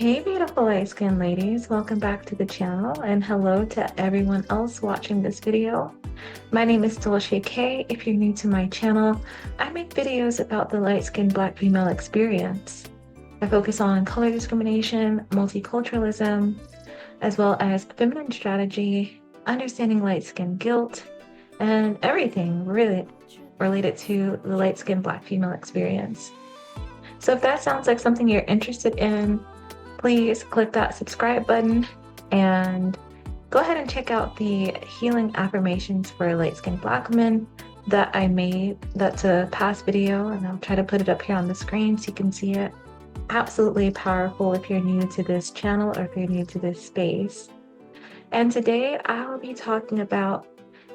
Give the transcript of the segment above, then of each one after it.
Hey beautiful light skinned ladies, welcome back to the channel and hello to everyone else watching this video. My name is DolceKay. If you're new to my channel, I make videos about the light skinned Black female experience. I focus on color discrimination, multiculturalism, as well as feminine strategy, understanding light skin guilt, and everything really related to the light skinned Black female experience. So if that sounds like something you're interested in, please click that subscribe button and go ahead and check out the healing affirmations for light-skinned Black women that I made. That's a past video, and I'll try to put it up here on the screen so you can see it. Absolutely powerful if you're new to this channel or if you're new to this space. And today I'll be talking about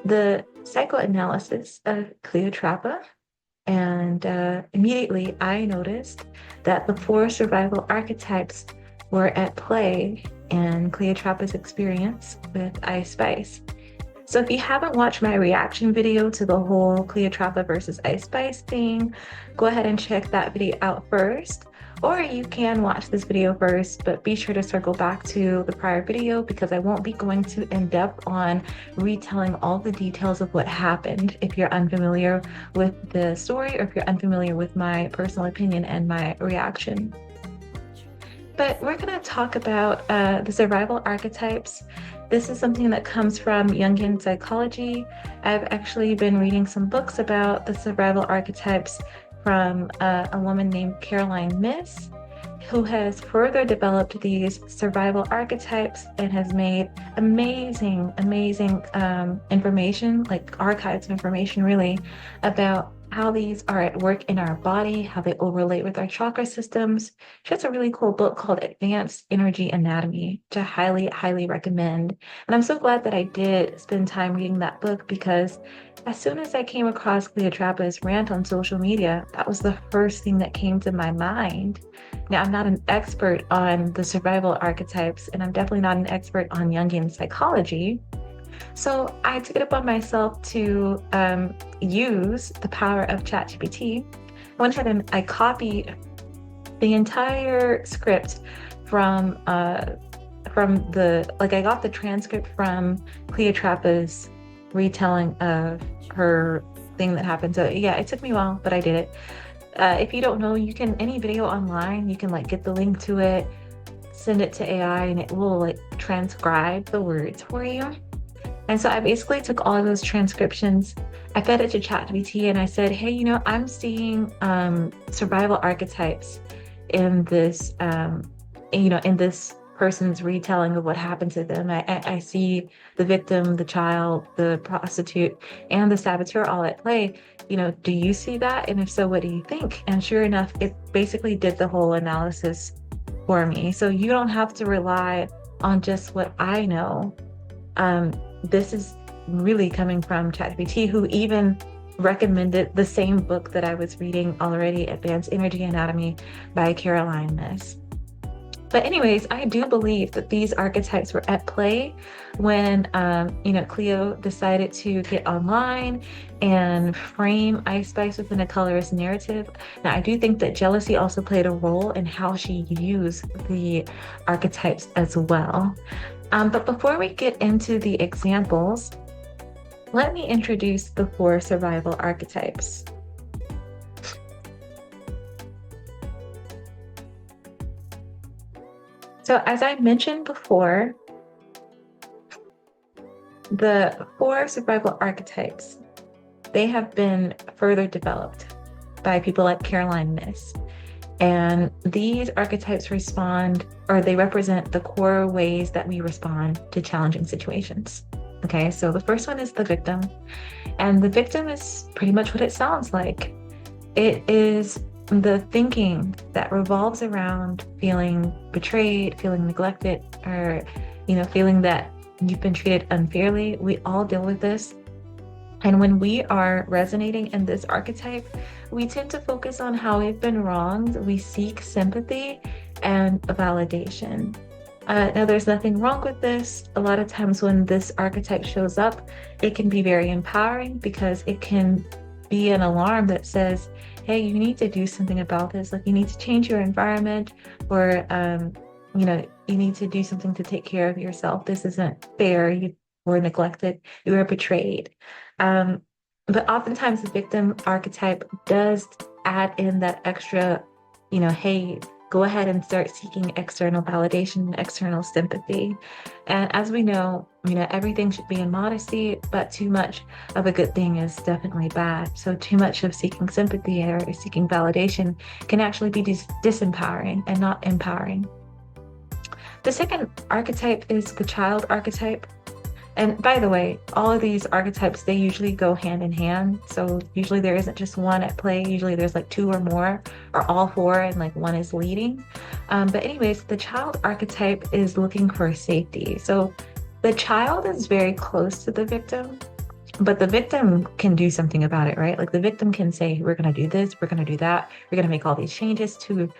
the psychoanalysis of Cleotrapa. And immediately I noticed that the 4 survival archetypes were at play in Cleotrapa's experience with Ice Spice. So if you haven't watched my reaction video to the whole Cleotrapa versus Ice Spice thing, go ahead and check that video out first. Or you can watch this video first, but be sure to circle back to the prior video because I won't be going too in-depth on retelling all the details of what happened if you're unfamiliar with the story or if you're unfamiliar with my personal opinion and my reaction. But we're going to talk about the survival archetypes. This is something that comes from Jungian Psychology. I've actually been reading some books about the survival archetypes from a woman named Caroline Myss, who has further developed these survival archetypes and has made amazing information, like archives of information really, about how these are at work in our body, how they overlay with our chakra systems. She has a really cool book called Advanced Energy Anatomy, which I highly recommend. And I'm so glad that I did spend time reading that book because as soon as I came across Cleotrapa's rant on social media, that was the first thing that came to my mind. Now, I'm not an expert on the survival archetypes, and I'm definitely not an expert on Jungian psychology. So I took it upon myself to use the power of ChatGPT. I went ahead and I copied the entire script from I got the transcript from Cleotrapa's retelling of her thing that happened. So yeah, it took me a while, but I did it. If you don't know, you can, any video online, you can like get the link to it, send it to AI, and it will like transcribe the words for you. And so I basically took all of those transcriptions, I fed it to ChatGPT, and I said, hey, I'm seeing survival archetypes in this, in this person's retelling of what happened to them. I see the victim, the child, the prostitute, and the saboteur all at play. Do you see that? And if so, what do you think? And sure enough, it basically did the whole analysis for me. So you don't have to rely on just what I know. This is really coming from ChatGPT, who even recommended the same book that I was reading already, Advanced Energy Anatomy by Caroline Myss. But anyways, I do believe that these archetypes were at play when, Cleo decided to get online and frame Ice Spice within a colorist narrative. Now, I do think that jealousy also played a role in how she used the archetypes as well. But before we get into the examples, let me introduce the 4 survival archetypes. So as I mentioned before, the 4 survival archetypes, they have been further developed by people like Caroline Myss. And these archetypes they represent the core ways that we respond to challenging situations. Okay, so the first one is the victim. And the victim is pretty much what it sounds like. It is the thinking that revolves around feeling betrayed, feeling neglected, or, feeling that you've been treated unfairly. We all deal with this. And when we are resonating in this archetype, we tend to focus on how we've been wronged. We seek sympathy and validation. Now, there's nothing wrong with this. A lot of times when this archetype shows up, it can be very empowering because it can be an alarm that says, hey, you need to do something about this. Like, you need to change your environment, or you need to do something to take care of yourself. This isn't fair. You were neglected. You were betrayed. Um, but oftentimes the victim archetype does add in that extra, hey, go ahead and start seeking external validation, external sympathy. And as we know, everything should be in modesty, but too much of a good thing is definitely bad. So too much of seeking sympathy or seeking validation can actually be disempowering and not empowering. The second archetype is the child archetype. And by the way, all of these archetypes, they usually go hand in hand. So usually there isn't just one at play. Usually there's like two or more, or all four, and like one is leading. But anyways, the child archetype is looking for safety. So the child is very close to the victim, but the victim can do something about it, right? Like the victim can say, we're going to do this, we're going to do that, we're going to make all these changes to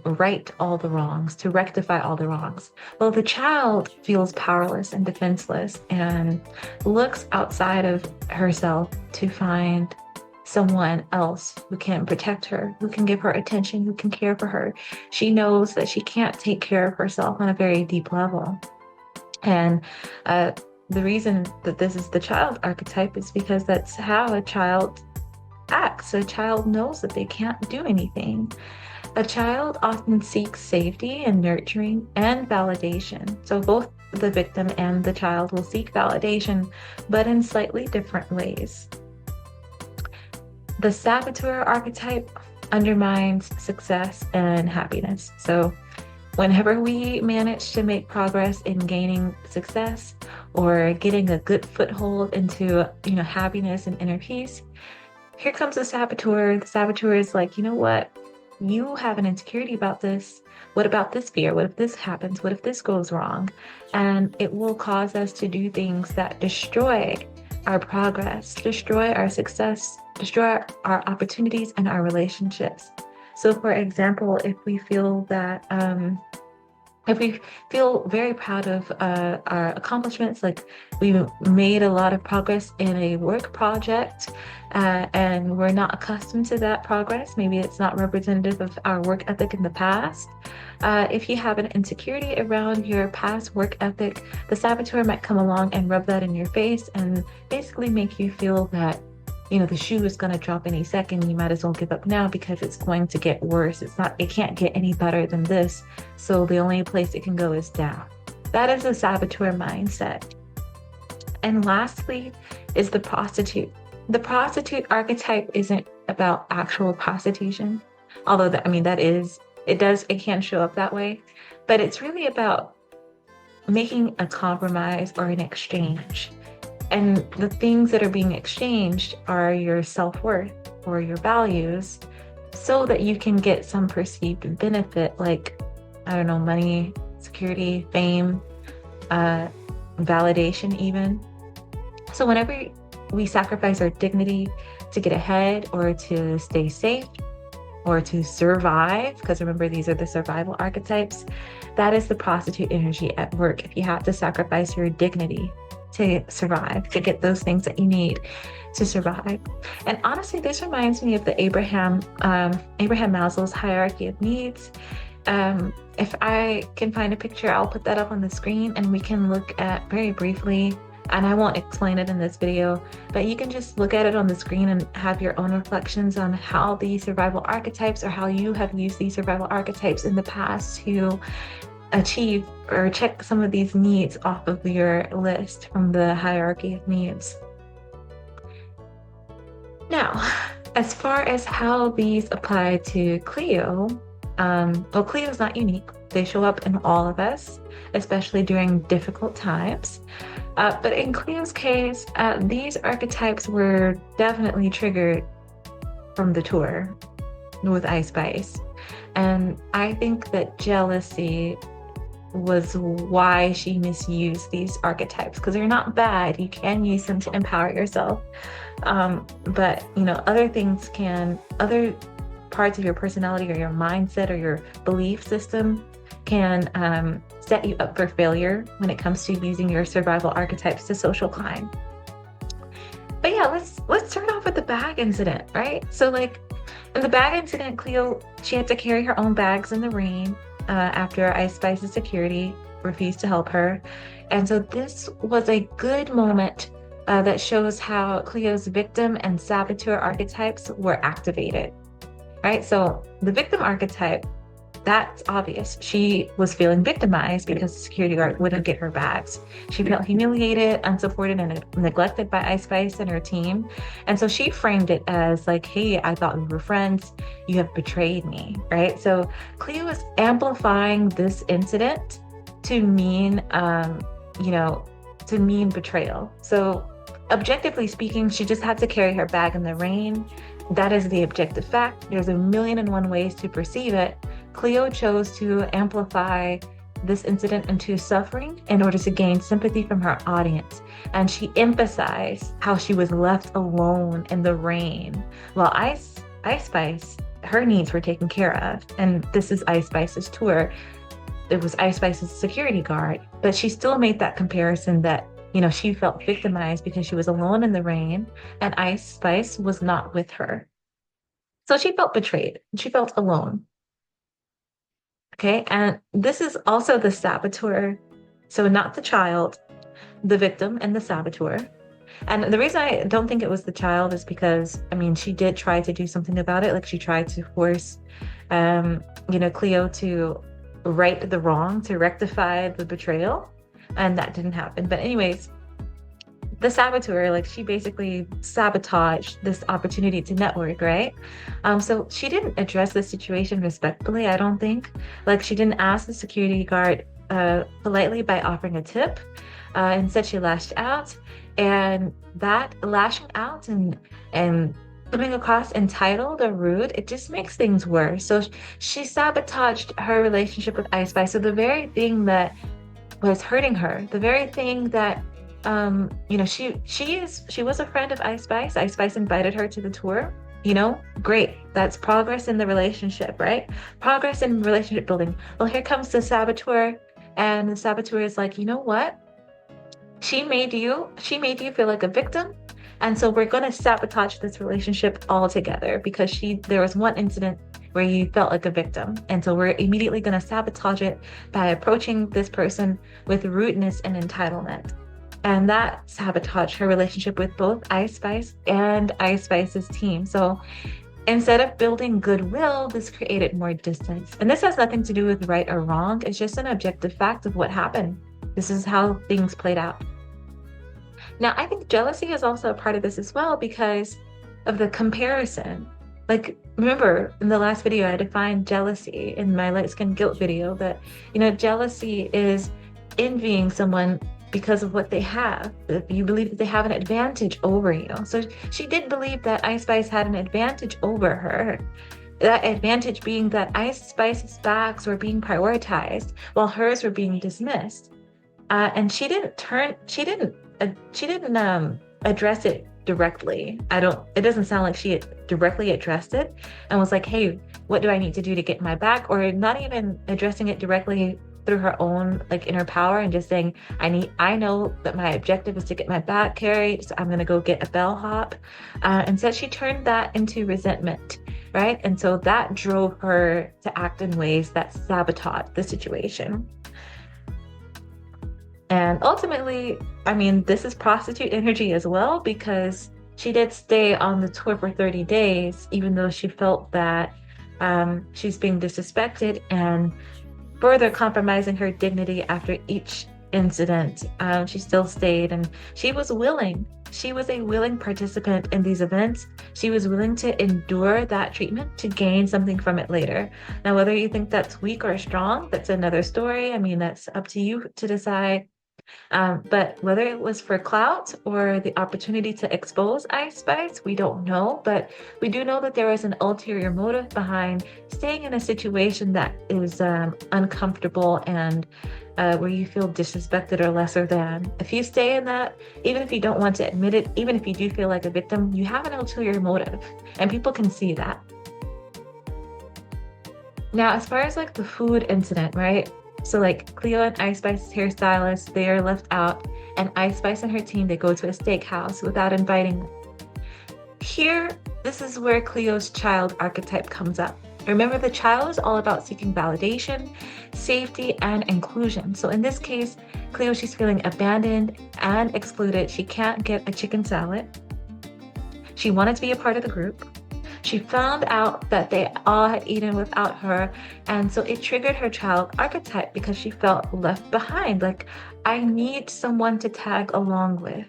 right all the wrongs, to rectify all the wrongs. Well, the child feels powerless and defenseless and looks outside of herself to find someone else who can protect her, who can give her attention, who can care for her. She knows that she can't take care of herself on a very deep level. And the reason that this is the child archetype is because that's how a child acts. A child knows that they can't do anything. A child often seeks safety and nurturing and validation. So both the victim and the child will seek validation, but in slightly different ways. The saboteur archetype undermines success and happiness. So whenever we manage to make progress in gaining success or getting a good foothold into, happiness and inner peace, here comes the saboteur. The saboteur is like, you know what? You have an insecurity about this. What about this fear? What if this happens? What if this goes wrong? And it will cause us to do things that destroy our progress, destroy our success, destroy our opportunities and our relationships. So for example, if we feel very proud of our accomplishments, like we made a lot of progress in a work project, and we're not accustomed to that progress, maybe it's not representative of our work ethic in the past. If you have an insecurity around your past work ethic, the saboteur might come along and rub that in your face and basically make you feel that the shoe is going to drop any second. You might as well give up now because it's going to get worse. It can't get any better than this. So the only place it can go is down. That is a saboteur mindset. And lastly is the prostitute. The prostitute archetype isn't about actual prostitution, although it can show up that way, but it's really about making a compromise or an exchange. And the things that are being exchanged are your self-worth or your values so that you can get some perceived benefit, like, money, security, fame, validation even. So whenever we sacrifice our dignity to get ahead or to stay safe or to survive, because remember, these are the survival archetypes, that is the prostitute energy at work. If you have to sacrifice your dignity to survive, to get those things that you need to survive. And honestly, this reminds me of the Abraham Maslow's hierarchy of needs. If I can find a picture, I'll put that up on the screen and we can look at very briefly, and I won't explain it in this video, but you can just look at it on the screen and have your own reflections on how these survival archetypes, or how you have used these survival archetypes in the past to achieve or check some of these needs off of your list from the hierarchy of needs. Now, as far as how these apply to Cleo, Cleo's not unique. They show up in all of us, especially during difficult times. But in Cleo's case, these archetypes were definitely triggered from the tour with Ice Spice. And I think that jealousy was why she misused these archetypes, because they're not bad. You can use them to empower yourself. But other parts of your personality or your mindset or your belief system can set you up for failure when it comes to using your survival archetypes to social climb. But yeah, let's start off with the bag incident, right? So like in the bag incident, Cleo, she had to carry her own bags in the rain. after Ice Spice's security refused to help her. And so this was a good moment that shows how Cleo's victim and saboteur archetypes were activated, right? So the victim archetype, that's obvious. She was feeling victimized because the security guard wouldn't get her bags. She felt humiliated, unsupported, and neglected by Ice Spice and her team. And so she framed it as like, hey, I thought we were friends. You have betrayed me, right? So Cleo is amplifying this incident to mean, to mean betrayal. So objectively speaking, she just had to carry her bag in the rain. That is the objective fact. There's 1,000,001 ways to perceive it. Cleo chose to amplify this incident into suffering in order to gain sympathy from her audience. And she emphasized how she was left alone in the rain, while Ice Spice, her needs were taken care of. And this is Ice Spice's tour. It was Ice Spice's security guard, but she still made that comparison that, she felt victimized because she was alone in the rain and Ice Spice was not with her. So she felt betrayed. She felt alone. Okay, and this is also the saboteur. So not the child, the victim and the saboteur. And the reason I don't think it was the child is because, she did try to do something about it. Like she tried to force, Cleo to right the wrong, to rectify the betrayal. And that didn't happen. But anyways, the saboteur, she basically sabotaged this opportunity to network, right? So she didn't address the situation respectfully, I don't think. She didn't ask the security guard politely by offering a tip. Instead, she lashed out. And that lashing out and coming across entitled or rude, it just makes things worse. So she sabotaged her relationship with Ice Spice. So the very thing that was hurting her, the very thing that she was a friend of Ice Spice. Ice Spice invited her to the tour. Great. That's progress in the relationship, right? Progress in relationship building. Well, here comes the saboteur, and the saboteur is like, you know what? She made you feel like a victim. And so we're going to sabotage this relationship altogether because there was one incident where you felt like a victim. And so we're immediately going to sabotage it by approaching this person with rudeness and entitlement. And that sabotaged her relationship with both Ice Spice and Ice Spice's team. So instead of building goodwill, this created more distance. And this has nothing to do with right or wrong. It's just an objective fact of what happened. This is how things played out. Now, I think jealousy is also a part of this as well because of the comparison. Remember in the last video, I defined jealousy in my light skin guilt video that, jealousy is envying someone because of what they have. You believe that they have an advantage over you. So she did believe that Ice Spice had an advantage over her. That advantage being that Ice Spice's bags were being prioritized while hers were being dismissed. And she didn't address it directly. It doesn't sound like she directly addressed it and was like, hey, what do I need to do to get my back? Or not even addressing it directly through her own inner power and just saying, I know that my objective is to get my back carried, so I'm gonna go get a bellhop. Instead, she turned that into resentment, right? And so that drove her to act in ways that sabotage the situation. And ultimately, this is prostitute energy as well, because she did stay on the tour for 30 days, even though she felt that she's being disrespected and further compromising her dignity after each incident. She still stayed and she was willing. She was a willing participant in these events. She was willing to endure that treatment to gain something from it later. Now, whether you think that's weak or strong, that's another story. That's up to you to decide. But whether it was for clout or the opportunity to expose Ice Spice, we don't know. But we do know that there is an ulterior motive behind staying in a situation that is uncomfortable and where you feel disrespected or lesser than. If you stay in that, even if you don't want to admit it, even if you do feel like a victim, you have an ulterior motive, and people can see that. Now, as far as the food incident, right? So Cleo and Ice Spice's hairstylist, they are left out, and Ice Spice and her team, they go to a steakhouse without inviting them. Here, this is where Cleo's child archetype comes up. Remember, the child is all about seeking validation, safety, and inclusion. So in this case, Cleo, she's feeling abandoned and excluded. She can't get a chicken salad. She wanted to be a part of the group. She found out that they all had eaten without her, and so it triggered her child archetype because she felt left behind. Like, I need someone to tag along with.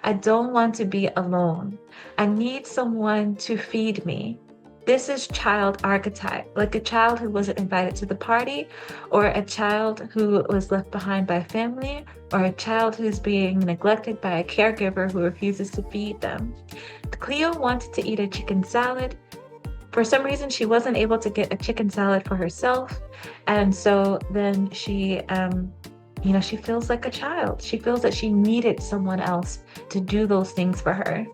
I don't want to be alone. I need someone to feed me. This is child archetype, like a child who wasn't invited to the party, or a child who was left behind by family, or a child who's being neglected by a caregiver who refuses to feed them. Cleo wanted to eat a chicken salad. For some reason, she wasn't able to get a chicken salad for herself. And so then she feels like a child. She feels that she needed someone else to do those things for her.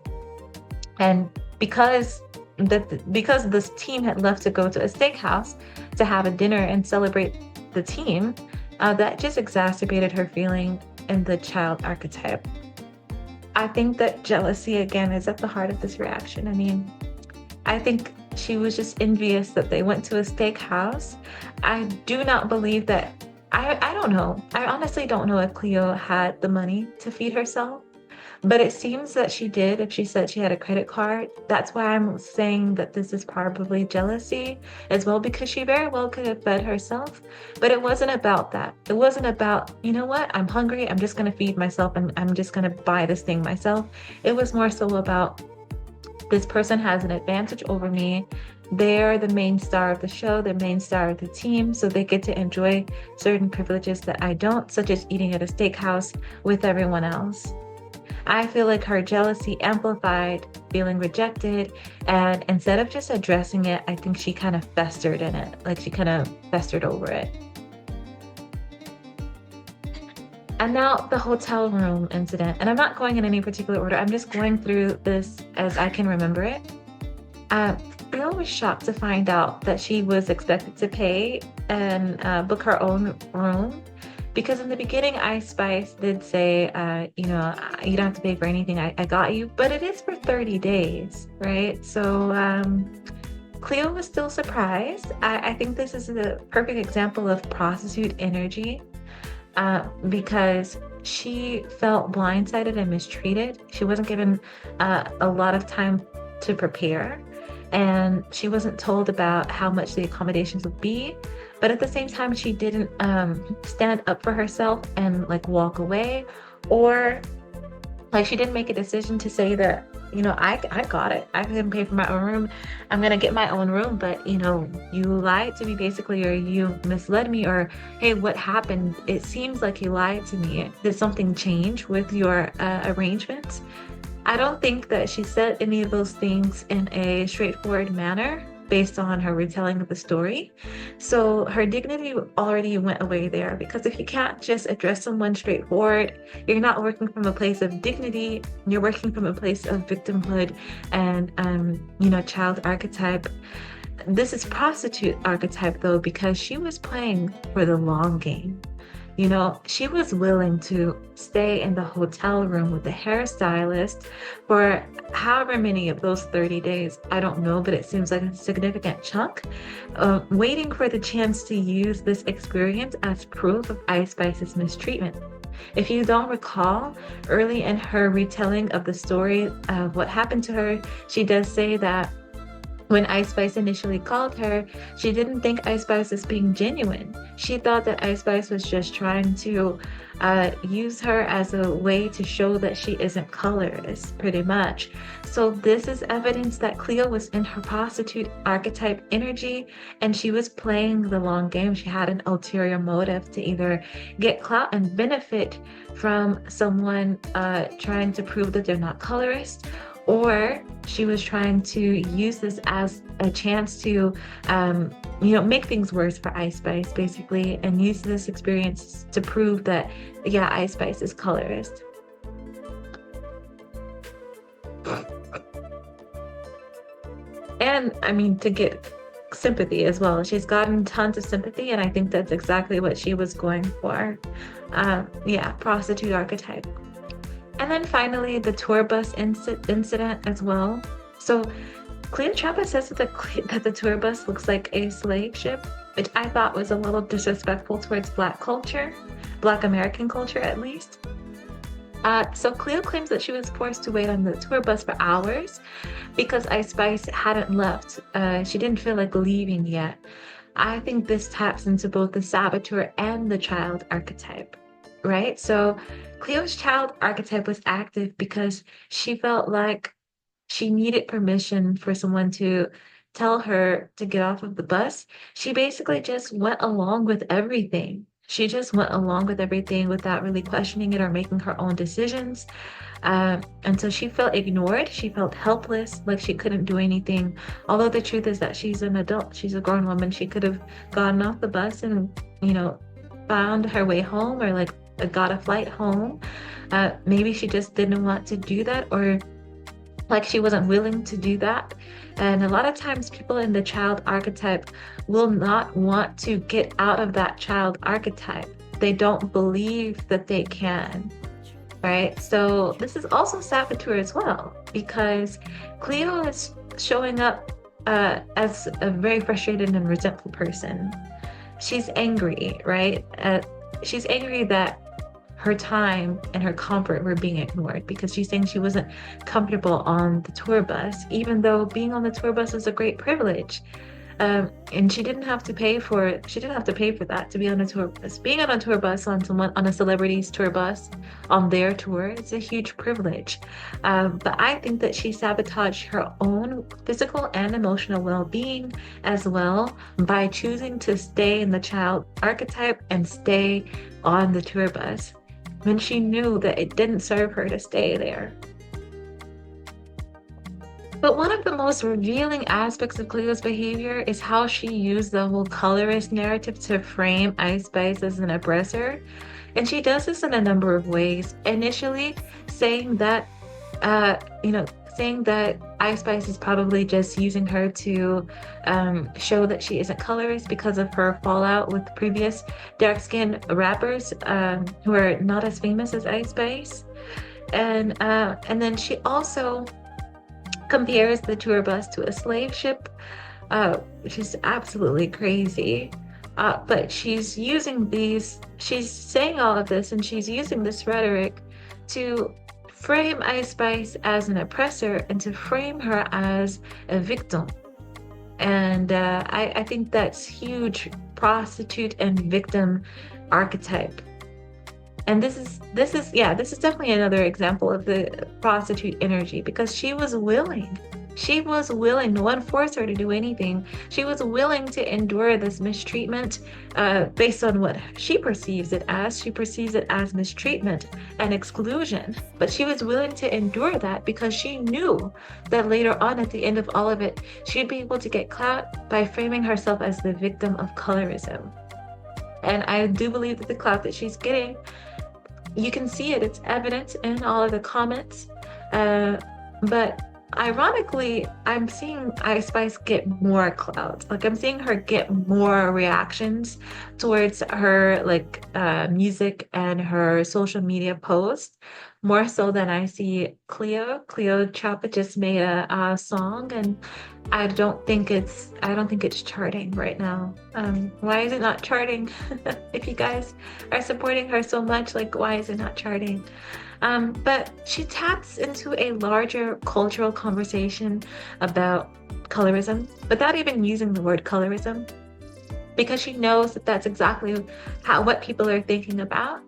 And because this team had left to go to a steakhouse to have a dinner and celebrate the team, that just exacerbated her feeling in the child archetype. I think that jealousy, again, is at the heart of this reaction. I mean, I think she was just envious that they went to a steakhouse. I do not believe that, I don't know. I honestly don't know if Cleo had the money to feed herself, but it seems that she did if she said she had a credit card. That's why I'm saying that this is probably jealousy as well, because she very well could have fed herself, but it wasn't about that. It wasn't about, you know what, I'm hungry, I'm just gonna feed myself and I'm just gonna buy this thing myself. It was more so about, this person has an advantage over me. They're the main star of the show, the main star of the team, so they get to enjoy certain privileges that I don't, such as eating at a steakhouse with everyone else. I feel like her jealousy amplified feeling rejected, and instead of just addressing it, I think she kind of festered in it, like she kind of festered over it. And now the hotel room incident, and I'm not going in any particular order, I'm just going through this as I can remember it. Cleo was shocked to find out that she was expected to pay and book her own room, because in the beginning, Ice Spice did say, you don't have to pay for anything, I got you, but it is for 30 days, right? So Cleo was still surprised. I think this is a perfect example of prostitute energy. Because she felt blindsided and mistreated. She wasn't given a lot of time to prepare, and she wasn't told about how much the accommodations would be. But at the same time, she didn't stand up for herself and like walk away, or like she didn't make a decision to say that, I got it. I can pay for my own room. I'm going to get my own room. But, you lied to me basically, or you misled me, or, hey, what happened? It seems like you lied to me. Did something change with your arrangements? I don't think that she said any of those things in a straightforward manner based on her retelling of the story. So her dignity already went away there, because if you can't just address someone straightforward, you're not working from a place of dignity, you're working from a place of victimhood and, child archetype. This is prostitute archetype though, because she was playing for the long game. She was willing to stay in the hotel room with the hairstylist for however many of those 30 days. I don't know, but it seems like a significant chunk, waiting for the chance to use this experience as proof of Ice Spice's mistreatment. If you don't recall, early in her retelling of the story of what happened to her, she does say that when Ice Spice initially called her, she didn't think Ice Spice was being genuine. She thought that Ice Spice was just trying to use her as a way to show that she isn't colorist, pretty much. So this is evidence that Cleo was in her prostitute archetype energy, and she was playing the long game. She had an ulterior motive to either get clout and benefit from someone trying to prove that they're not colorist, or she was trying to use this as a chance to, make things worse for Ice Spice, basically, and use this experience to prove that, yeah, Ice Spice is colorist. And, to get sympathy as well. She's gotten tons of sympathy, and I think that's exactly what she was going for. Prostitute archetype. And then finally, the tour bus incident as well. So Cleotrapa says that that the tour bus looks like a slave ship, which I thought was a little disrespectful towards Black culture, Black American culture at least. So Cleo claims that she was forced to wait on the tour bus for hours because Ice Spice hadn't left. She didn't feel like leaving yet. I think this taps into both the saboteur and the child archetype, right? So Cleo's child archetype was active because she felt like she needed permission for someone to tell her to get off of the bus. She basically just went along with everything. She just went along with everything without really questioning it or making her own decisions. And so she felt ignored. She felt helpless, like she couldn't do anything. Although the truth is that she's an adult, she's a grown woman. She could have gotten off the bus and, found her way home or like got a flight home. Maybe she just didn't want to do that, or like she wasn't willing to do that. And a lot of times people in the child archetype will not want to get out of that child archetype. They don't believe that they can, right? So this is also saboteur as well, because Cleo is showing up as a very frustrated and resentful person. She's angry, right? She's angry that her time and her comfort were being ignored because she's saying she wasn't comfortable on the tour bus, even though being on the tour bus is a great privilege. And she didn't have to pay for that to be on a tour bus. Being on a tour bus on a celebrity's tour bus on their tour, it's a huge privilege. But I think that she sabotaged her own physical and emotional well-being as well by choosing to stay in the child archetype and stay on the tour bus when she knew that it didn't serve her to stay there. But one of the most revealing aspects of Cleo's behavior is how she used the whole colorist narrative to frame Ice Spice as an oppressor. And she does this in a number of ways. Initially, saying that Ice Spice is probably just using her to show that she isn't colorist because of her fallout with previous dark-skinned rappers who are not as famous as Ice Spice. And then she also compares the tour bus to a slave ship, which is absolutely crazy. But she's saying all of this, and she's using this rhetoric to frame Ice Spice as an oppressor and to frame her as a victim. And I think that's huge, prostitute and victim archetype. And this is definitely another example of the prostitute energy, because she was willing. No one forced her to do anything. She was willing to endure this mistreatment based on what she perceives it as. She perceives it as mistreatment and exclusion. But she was willing to endure that because she knew that later on, at the end of all of it, she'd be able to get clout by framing herself as the victim of colorism. And I do believe that the clout that she's getting, you can see it. It's evident in all of the comments. But ironically, I'm seeing Ice Spice get more clout. Like, I'm seeing her get more reactions towards her music and her social media posts, more so than I see Cleo. Cleotrapa just made a song, and I don't think it's charting right now. Why is it not charting? If you guys are supporting her so much, why is it not charting? But she taps into a larger cultural conversation about colorism without even using the word colorism, because she knows that that's exactly what people are thinking about.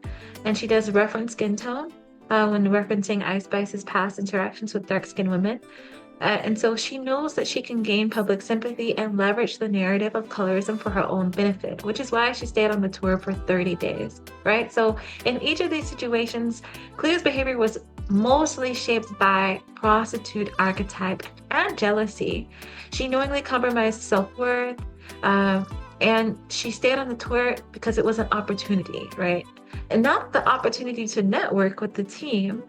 And she does reference skin tone when referencing Ice Spice's past interactions with dark-skinned women. And so she knows that she can gain public sympathy and leverage the narrative of colorism for her own benefit, which is why she stayed on the tour for 30 days, right? So in each of these situations, Cleo's behavior was mostly shaped by prostitute archetype and jealousy. She knowingly compromised self-worth, and she stayed on the tour because it was an opportunity, right? And not the opportunity to network with the team,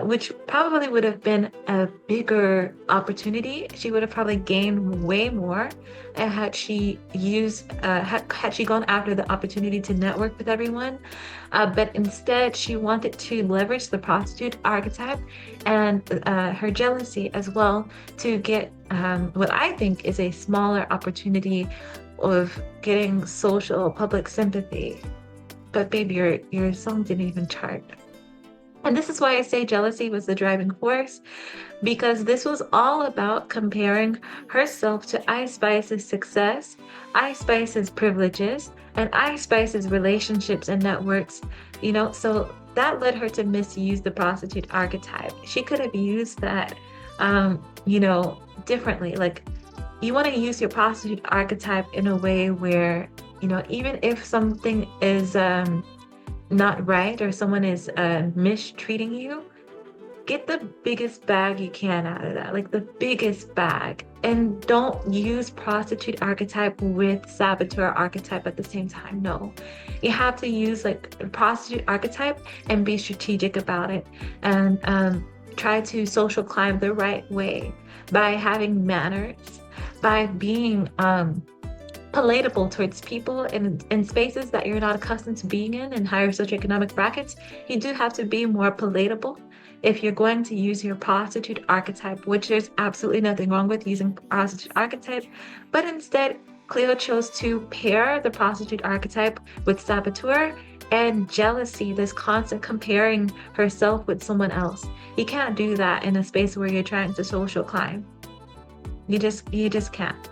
which probably would have been a bigger opportunity. She would have probably gained way more had she had she gone after the opportunity to network with everyone. But instead, she wanted to leverage the prostitute archetype and her jealousy as well to get what I think is a smaller opportunity of getting social public sympathy. But babe, your song didn't even chart. And this is why I say jealousy was the driving force, because this was all about comparing herself to Ice Spice's success, Ice Spice's privileges, and Ice Spice's relationships and networks, so that led her to misuse the prostitute archetype. She could have used that, differently. Like, you want to use your prostitute archetype in a way where, even if something is, not right or someone is mistreating you, get the biggest bag you can out of that, like the biggest bag. And don't use prostitute archetype with saboteur archetype at the same time. No, you have to use like prostitute archetype and be strategic about it, and try to social climb the right way by having manners, by being palatable towards people in spaces that you're not accustomed to being in higher socioeconomic brackets. You do have to be more palatable if you're going to use your prostitute archetype, which there's absolutely nothing wrong with using prostitute archetype. But instead, Cleo chose to pair the prostitute archetype with saboteur and jealousy, this constant comparing herself with someone else. You can't do that in a space where you're trying to social climb. You just can't.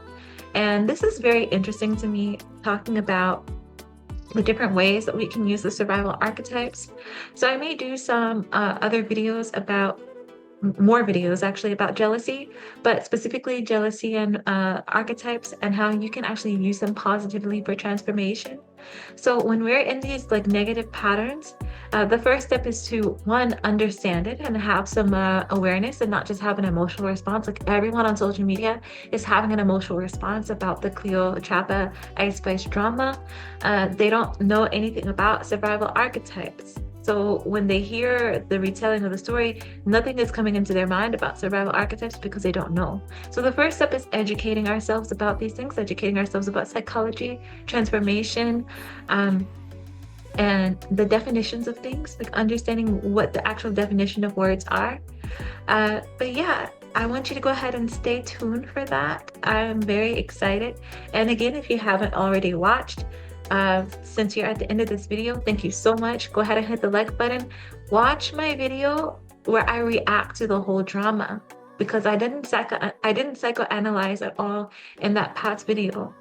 And this is very interesting to me, talking about the different ways that we can use the survival archetypes. So I may do some other videos about, more videos actually, about jealousy, but specifically jealousy and archetypes and how you can actually use them positively for transformation. So when we're in these like negative patterns, the first step is to, one, understand it and have some awareness and not just have an emotional response. Like, everyone on social media is having an emotional response about the Cleotrapa Ice Spice drama. They don't know anything about survival archetypes. So when they hear the retelling of the story, nothing is coming into their mind about survival archetypes because they don't know. So the first step is educating ourselves about these things, educating ourselves about psychology, transformation, and the definitions of things, like understanding what the actual definition of words are. But yeah, I want you to go ahead and stay tuned for that. I'm very excited. And again, if you haven't already watched, since you're at the end of this video, thank you so much. Go ahead and hit the like button. Watch my video where I react to the whole drama, because I didn't psychoanalyze at all in that past video.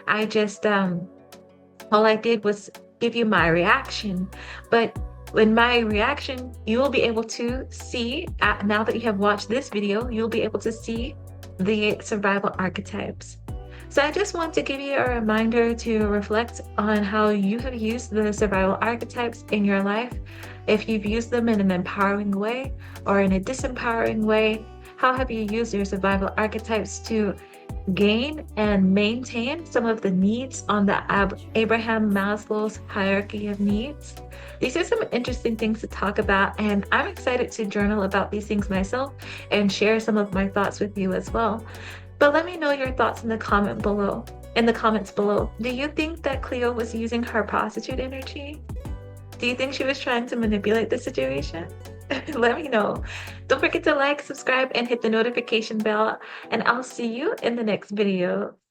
I just all I did was give you my reaction. But in my reaction, you will be able to see, now that you have watched this video, you'll be able to see the survival archetypes. So I just want to give you a reminder to reflect on how you have used the survival archetypes in your life. If you've used them in an empowering way or in a disempowering way, how have you used your survival archetypes to gain and maintain some of the needs on the Abraham Maslow's hierarchy of needs? These are some interesting things to talk about, and I'm excited to journal about these things myself and share some of my thoughts with you as well. But let me know your thoughts in the comments below. Do you think that Cleo was using her prostitute energy? Do you think she was trying to manipulate the situation? Let me know. Don't forget to like, subscribe, and hit the notification bell, and I'll see you in the next video.